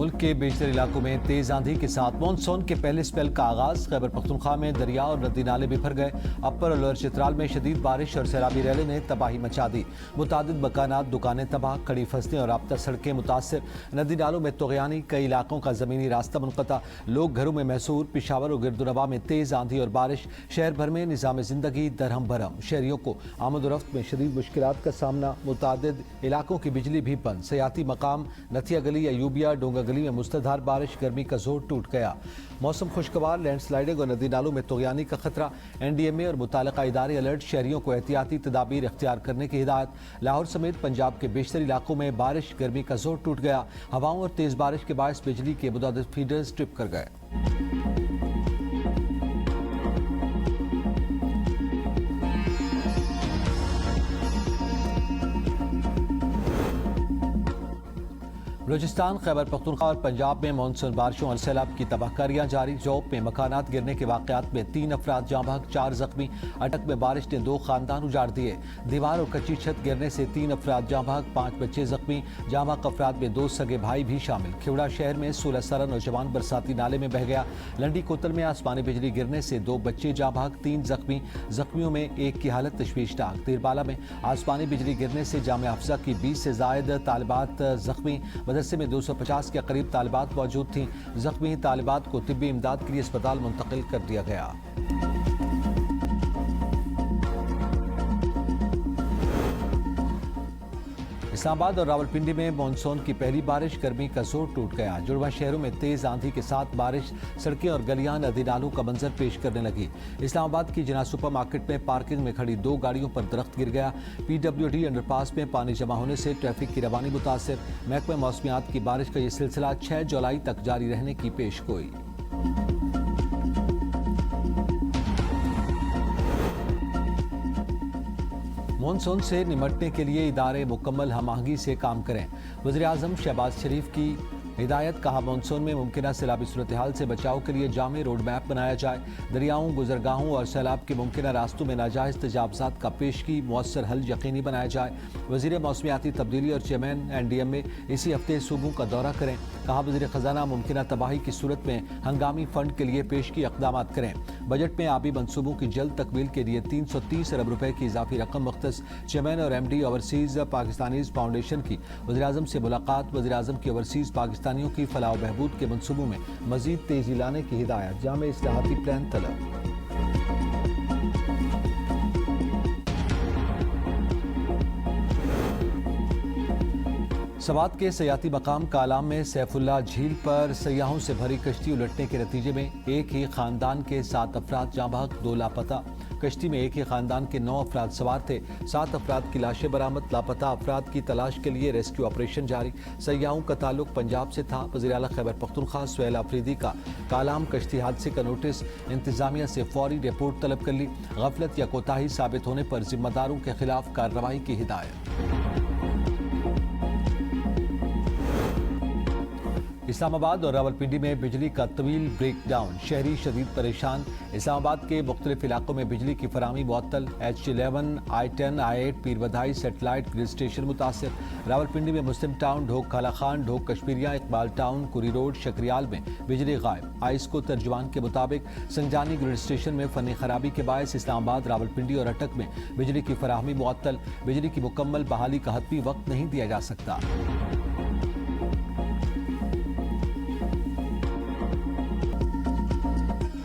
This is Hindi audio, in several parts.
मुल्क के बेशतर इलाकों में तेज आंधी के साथ मानसून के पहले स्पेल का आगाज। खैबर पख्तूनख्वा में दरिया और नदी नाले बिफर गए। अपर और लोअर चित्राल में शदीद बारिश और सैलाबी रैली ने तबाही मचा दी। मुतादिद मकानात, दुकानें तबाह, खड़ी फसलें और राब्ता सड़कें मुतासर। नदी नालों में तुगयानी, कई इलाकों का जमीनी रास्ता मुनक़ता। लोग घरों में महसूर। पिशावर और गिरदुनवा में तेज आंधी और बारिश। शहर भर में निज़ाम जिंदगी दरहम भरम। शहरियों को आमद-ओ-रफ्त में शदीद मुश्किलात का सामना। मुतादिद इलाकों की बिजली भी बंद। सयाती मकाम नथिया गली, अयूबिया, डोंगा गली में मुसलधार बारिश। गर्मी का जोर टूट गया। मौसम खुशगवार। लैंडस्लाइडिंग और नदी नालों में तुगयानी का खतरा। NDMA और मुतालिका इदारे अलर्ट। शहरियों को एहतियाती तदाबीर इख्तियार करने की हिदायत। लाहौर समेत पंजाब के बेशतर इलाकों में बारिश। गर्मी का जोर टूट गया। हवाओं और तेज बारिश के बायस बिजली के मुतअद्दिद फीडर्स ट्रिप कर गए। बलूचिस्तान, खैबर पख्तूनख्वा और पंजाब में मानसून बारिशों और सैलाब की तबाहकारियां जारी। जौब में मकानात गिरने के वाकयात में 3 अफराद जाँ बहक, 4 जख्मी। अटक में बारिश ने 2 खानदान उजाड़ दिए। दीवार और कच्ची छत गिरने से 3 अफराद जाँ बहक, 5 बच्चे जख्मी। जाँ बहक अफराद में 2 सगे भाई भी शामिल। खिवड़ा शहर में 16 साला नौजवान बरसाती नाले में बह गया। लंडी कोतल में आसमानी बिजली गिरने से 2 बच्चे जाँ बहक, 3 जख्मी। जख्मियों में एक की हालत तशवीशनाक। तीरबाला में आसमानी बिजली गिरने से जामिया हफ्जा की 20 से जायद तालिबात जख्मी। मदरसे में 250 के करीब तालिबात मौजूद थीं। जख्मी तालिबात को तिब्बी इमदाद के लिए अस्पताल मुंतकिल कर दिया गया। इस्लामाबाद और रावलपिंडी में मानसून की पहली बारिश। गर्मी का जोर टूट गया। जुड़वा शहरों में तेज आंधी के साथ बारिश। सड़कें और गलियां नदी नालों का मंजर पेश करने लगी। इस्लामाबाद की जिना सुपर मार्केट में पार्किंग में खड़ी 2 गाड़ियों पर दरख्त गिर गया। PWD अंडरपास में पानी जमा होने से ट्रैफिक की रवानी मुतासर। महकमा मौसमियात की बारिश का यह सिलसिला 6 जुलाई तक जारी रहने की पेशगोई। मानसून से निमटने के लिए इदारे मुकम्मल हम-आहंगी से काम करें। वज़ीर-ए-आज़म शहबाज शरीफ की हिदायत। कहा, मानसून में मुमकिन सैलाबी सूरत हाल से बचाव के लिए जामे रोड मैप बनाया जाए। दरियाओं, गुजरगाहों और सैलाब के मुमकिन रास्तों में नाजायज़ तजावज़ात का पेशगी मौसर हल यकीनी बनाया जाए। वज़ीर मौसमियाती तब्दीली और चेयरमैन NDMA इसी हफ्ते सूबों का दौरा करें। कहा, वज़ीर ख़जाना मुमकिन तबाही की सूरत में हंगामी फंड के लिए पेशगी इक़दाम करें। बजट में आबी मनसूबों की जल्द तकमील के लिए 330 अरब रुपए की इजाफी रकम मुख्तस। चेयरमैन और MD ओवरसीज़ पाकिस्तानीज़ फाउंडेशन की वज़ीर-ए-आज़म से मुलाकात। वज़ीर-ए-आज़म की ओवरसीज़ पाकिस्तानियों की फलाह बहबूद के मनसूबों में मजीद तेजी लाने की हिदायत। जामे इस्लाहाती प्लान तलब। सवात के सयाती मकाम कालाम में सैफुल्ला झील पर सयाहों से भरी कश्ती उलटने के नतीजे में एक ही खानदान के 7 अफराद जाँ बहक, 2 लापता। कश्ती में एक ही खानदान के 9 अफराद सवार थे। 7 अफराद की लाशें बरामद। लापता अफराद की तलाश के लिए रेस्क्यू ऑपरेशन जारी। सयाहों का ताल्लुक पंजाब से था। वज़ीर आला खैबर पख्तूनख्वा सुहेल आफरीदी का कालाम कश्ती हादसे का नोटिस। इंतजामिया से फौरी रिपोर्ट तलब कर ली। गफलत या कोताही साबित होने पर जिम्मेदारों के खिलाफ कार्रवाई की हिदायत। इस्लामाबाद और रावलपिंडी में बिजली का तवील ब्रेकडाउन। शहरी शदीद परेशान। इस्लामाबाद के मुख्तलिफ इलाकों में बिजली की फराहमी मुअत्तल। H11, I10, I8, पीर बधाई सेटेलाइट ग्रिड स्टेशन मुतासर। रावलपिंडी में मुस्लिम टाउन, ढोक खाला खान, ढोक कश्मीरिया, इकबाल टाउन, कुरी रोड, शकरियाल में बिजली गायब। आइस को तर्जुमान के मुताबिक संजानी ग्रिड स्टेशन में फनी खराबी के बायस इस्लामाबाद, रावलपिंडी और अटक में बिजली की फराहमी मुअत्तल। बिजली की मुकम्मल बहाली का हतमी वक्त नहीं दिया जा सकता।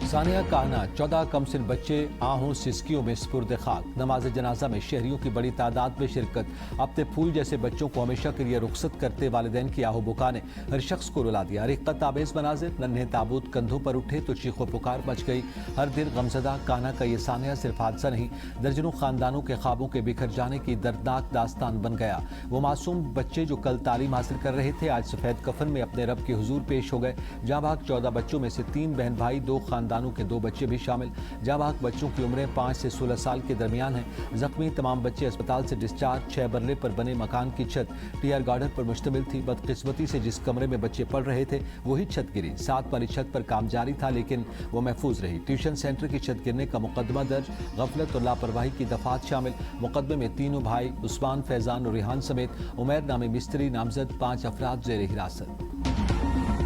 सानिया कहना, 14 कमसिन बच्चे आहों सिस्कियों में स्पुर्द खाक। नमाज जनाजा में शहरियों की बड़ी तादाद में शिरकत। अपने फूल जैसे बच्चों को हमेशा के लिए रुखसत करते वालिदैन की आहो बुका ने हर शख्स को रुला दिया। रिक्कत आबेज मनाजिर। नन्हे ताबूत कंधों पर उठे तो चीखो पुकार मच गई। हर दिन गमजदा कहना का ये सानिया सिर्फ हादसा नहीं, दर्जनों खानदानों के ख्वाबों के बिखर जाने की दर्दनाक दास्तान बन गया। वो मासूम बच्चे जो कल तालीम हासिल कर रहे थे, आज सफेद कफन में अपने रब के हुजूर पेश हो गए। जाँ बहक 14 बच्चों में से 3 बहन भाई, 2 खानदानों के 2 बच्चे भी शामिल। जाँ बहक बच्चों की उम्रें 5 से 16 साल के दरमियान हैं। जख्मी तमाम बच्चे अस्पताल से डिस्चार्ज। 6 बरले पर बने मकान की छत टीआर गार्डन पर मुश्तमिल थी। बदकिस्मती से जिस कमरे में बच्चे पढ़ रहे थे वही छत गिरी। 7 वाली छत पर काम जारी था लेकिन वो महफूज रही। ट्यूशन सेंटर की छत गिरने का मुकदमा दर्ज। गफलत और लापरवाही की दफात शामिल। मुकदमे में तीनों भाई उस्मान, फैजान और रिहान समेत उमैर नामी मिस्त्री नामजद 5 अफराद जेर हिरासत।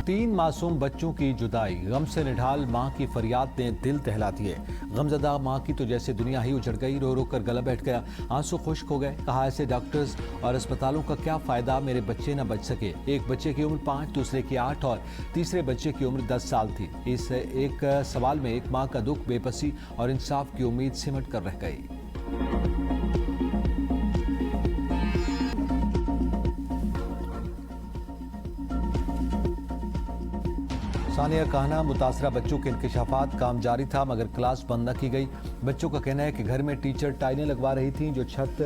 तीन मासूम बच्चों की जुदाई, गम से निढाल मां की फरियाद ने दिल दहला दिए। गमजदा मां की तो जैसे दुनिया ही उजड़ गई, रो रो कर गला बैठ गया, आंसू खुश्क हो गए। कहा ऐसे डॉक्टर्स और अस्पतालों का क्या फायदा, मेरे बच्चे न बच सके। एक बच्चे की उम्र 5, दूसरे की 8 और तीसरे बच्चे की उम्र 10 साल थी। इस एक सवाल में एक मां का दुख, बेबसी और इंसाफ की उम्मीद सिमट कर रह गई। सानिया कहना, मुतासरा बच्चों के इंकशाफात काम जारी था मगर क्लास बंद न की गई। बच्चों का कहना है कि घर में टीचर टाइलें लगवा रही थीं जो छत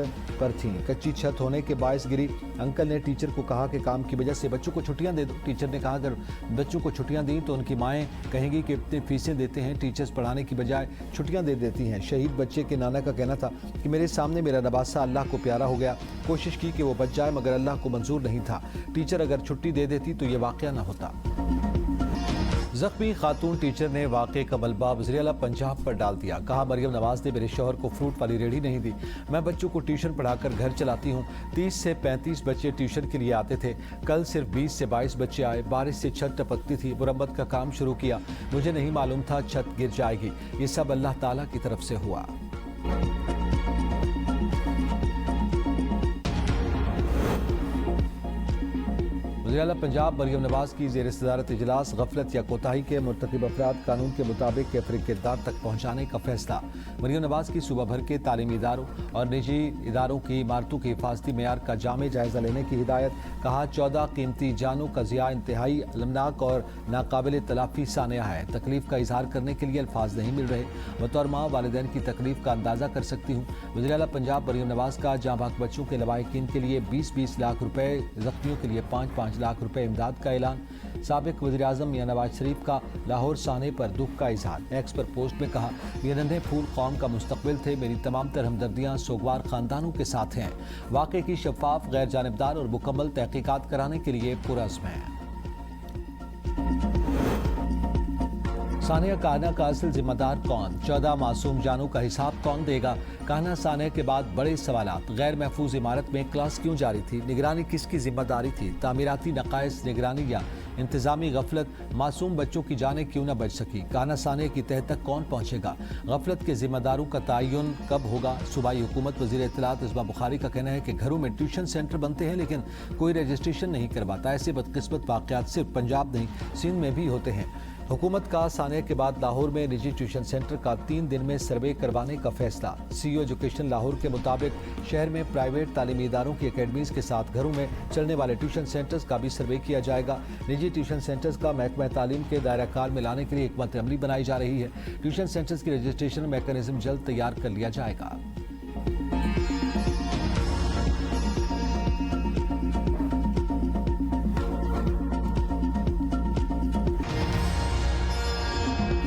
पर थीं। कच्ची छत होने के बायस गिरी। अंकल ने टीचर को कहा कि काम की वजह से बच्चों को छुट्टियां दे दो। टीचर ने कहा अगर बच्चों को छुट्टियां दी तो उनकी माएँ कहेंगी कि इतनी फीसें देते हैं, टीचर्स पढ़ाने की बजाय छुट्टियाँ दे देती हैं। शहीद बच्चे के नाना का कहना था कि मेरे सामने मेरा नवासा अल्लाह को प्यारा हो गया। कोशिश की कि वो बच जाए मगर अल्लाह को मंजूर नहीं था। टीचर अगर छुट्टी दे देती तो ये वाक़या न होता। जख्मी खातून टीचर ने वाक़े का मलबा वज़ीर-ए-आला पंजाब पर डाल दिया। कहा मरियम नवाज ने मेरे शौहर को फ्रूट वाली रेहड़ी नहीं दी। मैं बच्चों को ट्यूशन पढ़ाकर घर चलाती हूँ। 30 से 35 बच्चे ट्यूशन के लिए आते थे। कल सिर्फ 20 से 22 बच्चे आए। बारिश से छत टपकती थी। मुरम्मत का काम शुरू किया। मुझे नहीं मालूम था छत गिर जाएगी। ये सब अल्लाह ताला की तरफ से हुआ। वज़ीर-ए-आला पंजाब मरियम नवाज की ज़ेर सदारत इजलास, गफलत या कोताही के मुर्तकिब अफराद कानून के मुताबिक कैफरी किरदार तक पहुँचाने का फैसला। मरियम नवाज की सूबा भर के तालीमी इदारों और निजी इदारों की इमारतों की हिफाजती मेयार का जामे जायजा लेने की हिदायत। कहा 14 कीमती जानों का ज़िया इंतहाई अलमनाक और नाकाबिल तलाफ़ी सानिया है। तकलीफ का इजहार करने के लिए अल्फाज नहीं मिल रहे। बतौर माँ वालिदैन की तकलीफ का अंदाज़ा कर सकती हूँ। वज़ीर-ए-आला पंजाब मरियम नवाज का जहाँ बाक बच्चों के लवाहिकीन के लिए 20-20 लाख रुपए, जख्मियों के लिए 5-5 लाख रुपए इमदाद का ऐलान। साबिक वज़ीर आज़म मियां नवाज शरीफ का लाहौर साने पर दुख का इजहार। एक्स पर पोस्ट में कहा ये नन्हे फूल कौम का मुस्तकबिल थे। मेरी तमाम तर हमदर्दियाँ सोगवार खानदानों के साथ हैं। वाक़े की शफाफ, गैर जानिबदार और मुकम्मल तहकीकात कराने के लिए पुरअज़्म है। सानिया कहना का असल जिम्मेदार कौन? 14 मासूम जानों का हिसाब कौन देगा? कहना सानिया के बाद बड़े सवालात। गैर महफूज इमारत में क्लास क्यों जारी थी? निगरानी किसकी जिम्मेदारी थी? तामीराती नकाइस निगरानी या इंतजामी गफलत? मासूम बच्चों की जानें क्यों न बच सकी? कहना सानिया की तह तक कौन पहुँचेगा? गफलत के जिम्मेदारों का तयन कब होगा? सूबाई हुकूमत वज़ीर इत्तलात इस्मा बुखारी का कहना है कि घरों में ट्यूशन सेंटर बनते हैं लेकिन कोई रजिस्ट्रेशन नहीं करवाता। ऐसे बदकिस्मत वाक़यात सिर्फ पंजाब नहीं सिंध में भी होते हैं। हुकूमत का सानिया के बाद लाहौर में निजी ट्यूशन सेंटर का 3 दिन में सर्वे करवाने का फैसला। CEO एजुकेशन लाहौर के मुताबिक शहर में प्राइवेट तालीमी इदारों की अकेडमीज़ के साथ घरों में चलने वाले ट्यूशन सेंटर्स का भी सर्वे किया जाएगा। निजी ट्यूशन सेंटर्स का महकमा तालीम के दायरा कार में लाने के लिए हिकमत अमली बनाई जा रही है। ट्यूशन सेंटर्स की रजिस्ट्रेशन मैकेनिज्म जल्द तैयार कर लिया जाएगा।